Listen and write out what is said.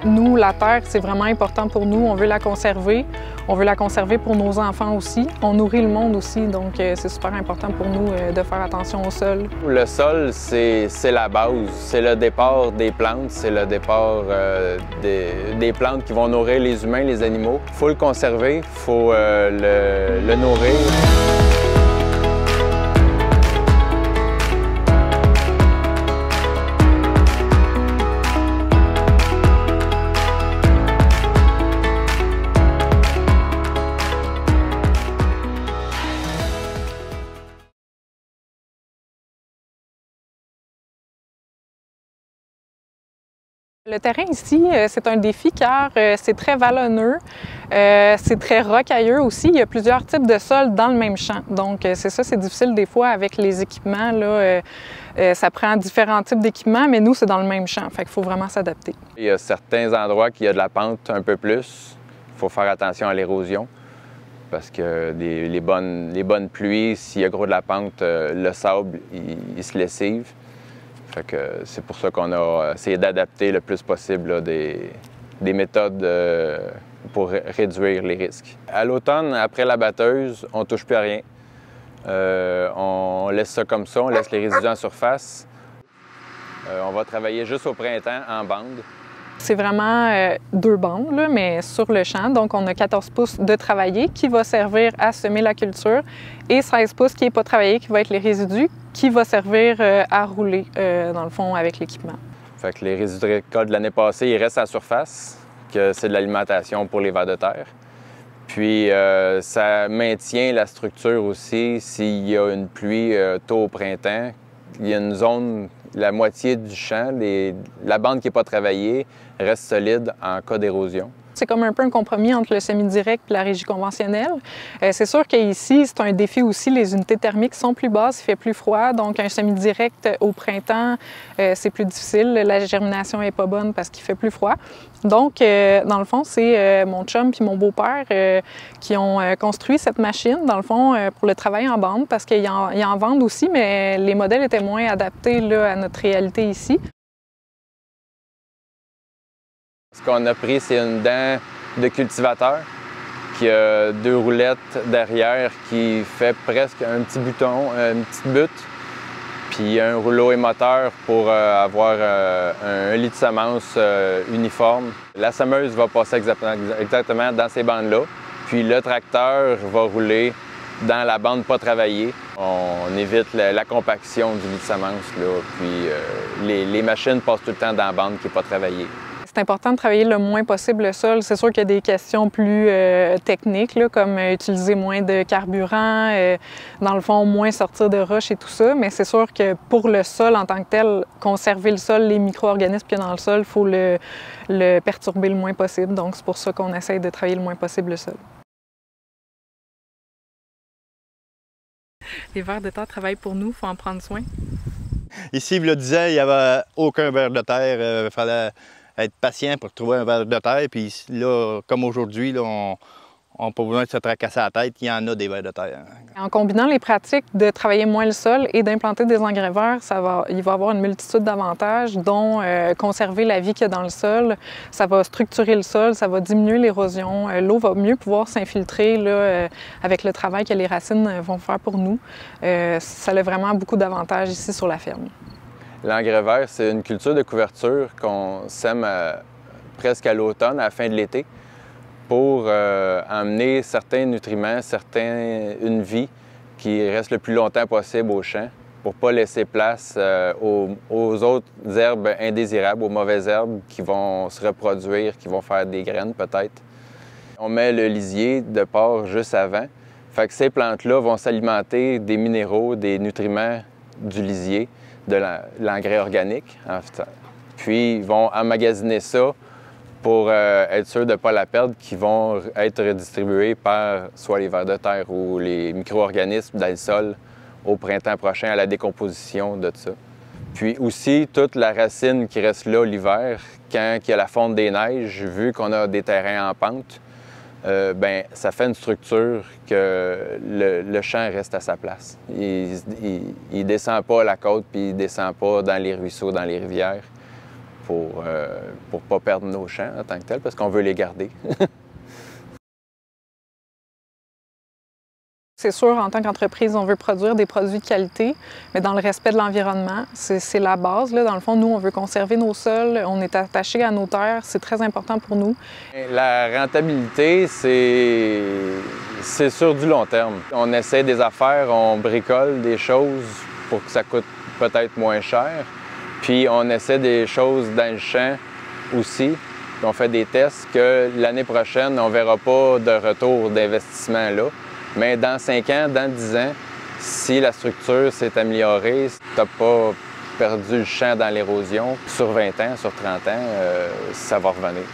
Nous, la terre, c'est vraiment important pour nous. On veut la conserver. On veut la conserver pour nos enfants aussi. On nourrit le monde aussi, donc c'est super important pour nous de faire attention au sol. Le sol, c'est la base. C'est le départ des plantes. C'est le départ des plantes qui vont nourrir les humains, les animaux. Il faut le conserver, il faut le nourrir. Le terrain ici, c'est un défi car c'est très vallonneux, c'est très rocailleux aussi. Il y a plusieurs types de sols dans le même champ. Donc c'est ça, c'est difficile des fois avec les équipements. Là, ça prend différents types d'équipements, mais nous, c'est dans le même champ. Fait qu'il faut vraiment s'adapter. Il y a certains endroits qui a de la pente un peu plus. Il faut faire attention à l'érosion parce que les bonnes pluies, s'il y a gros de la pente, le sable, il se lessive. C'est pour ça qu'on a essayé d'adapter le plus possible là, des méthodes pour réduire les risques. À l'automne, après la batteuse, on ne touche plus à rien. On laisse ça comme ça, on laisse les résidus en surface. On va travailler juste au printemps en bande. C'est vraiment 2 bandes, là, mais sur le champ. Donc, on a 14 pouces de travaillé qui va servir à semer la culture et 16 pouces qui n'est pas travaillé, qui va être les résidus, qui va servir à rouler, dans le fond, avec l'équipement. Fait que les résidus de récolte de l'année passée, ils restent à la surface, que c'est de l'alimentation pour les vers de terre. Puis, ça maintient la structure aussi. S'il y a une pluie tôt au printemps, il y a une zone, la moitié du champ, la bande qui n'est pas travaillée, reste solide en cas d'érosion. C'est comme un peu un compromis entre le semi-direct et la régie conventionnelle. C'est sûr qu'ici, c'est un défi aussi. Les unités thermiques sont plus basses, il fait plus froid. Donc, un semi-direct au printemps, c'est plus difficile. La germination n'est pas bonne parce qu'il fait plus froid. Donc, dans le fond, c'est mon chum puis mon beau-père qui ont construit cette machine, dans le fond, pour le travail en bande parce qu'ils en vendent aussi, mais les modèles étaient moins adaptés là, à notre réalité ici. Ce qu'on a pris, c'est une dent de cultivateur qui a 2 roulettes derrière qui fait presque un petit bouton, une petite butte, puis un rouleau émoteur pour avoir un lit de semence uniforme. La semeuse va passer exactement dans ces bandes-là, puis le tracteur va rouler dans la bande pas travaillée. On évite la compaction du lit de semence, là, puis les machines passent tout le temps dans la bande qui n'est pas travaillée. C'est important de travailler le moins possible le sol. C'est sûr qu'il y a des questions plus techniques, là, comme utiliser moins de carburant, dans le fond, moins sortir de roches et tout ça. Mais c'est sûr que pour le sol en tant que tel, conserver le sol, les micro-organismes qu'il y a dans le sol, il faut le perturber le moins possible. Donc, c'est pour ça qu'on essaye de travailler le moins possible le sol. Les vers de terre travaillent pour nous, il faut en prendre soin. Ici, il y a 10 ans, il n'y avait aucun ver de terre. Il fallait être patient pour trouver un ver de terre. Puis là, comme aujourd'hui, on n'a pas besoin de se tracasser la tête, il y en a des vers de terre. En combinant les pratiques de travailler moins le sol et d'implanter des engrais verts, il va avoir une multitude d'avantages, dont conserver la vie qu'il y a dans le sol. Ça va structurer le sol, ça va diminuer l'érosion. L'eau va mieux pouvoir s'infiltrer là, avec le travail que les racines vont faire pour nous. Ça a vraiment beaucoup d'avantages ici sur la ferme. L'engrais vert, c'est une culture de couverture qu'on sème presque à l'automne, à la fin de l'été, pour amener certains nutriments, une vie qui reste le plus longtemps possible au champ, pour ne pas laisser place aux autres herbes indésirables, aux mauvaises herbes qui vont se reproduire, qui vont faire des graines peut-être. On met le lisier de porc juste avant. Fait que ces plantes-là vont s'alimenter des minéraux, des nutriments du lisier, de l'engrais organique. Puis, ils vont emmagasiner ça pour être sûr de ne pas la perdre, qui vont être redistribués par soit les vers de terre ou les micro-organismes dans le sol au printemps prochain à la décomposition de ça. Puis aussi, toute la racine qui reste là l'hiver, quand il y a la fonte des neiges, vu qu'on a des terrains en pente, ça fait une structure que le champ reste à sa place. Il ne descend pas à la côte, puis il ne descend pas dans les ruisseaux, dans les rivières. pour ne pas perdre nos champs en tant que tels, parce qu'on veut les garder. C'est sûr, en tant qu'entreprise, on veut produire des produits de qualité, mais dans le respect de l'environnement. C'est la base. Là. Dans le fond, nous, on veut conserver nos sols, on est attaché à nos terres, c'est très important pour nous. La rentabilité, c'est sur du long terme. On essaie des affaires, on bricole des choses pour que ça coûte peut-être moins cher. Puis on essaie des choses dans le champ aussi. On fait des tests que l'année prochaine, on ne verra pas de retour d'investissement là. Mais dans 5 ans, dans 10 ans, si la structure s'est améliorée, si tu n'as pas perdu le champ dans l'érosion, sur 20 ans, sur 30 ans, ça va revenir.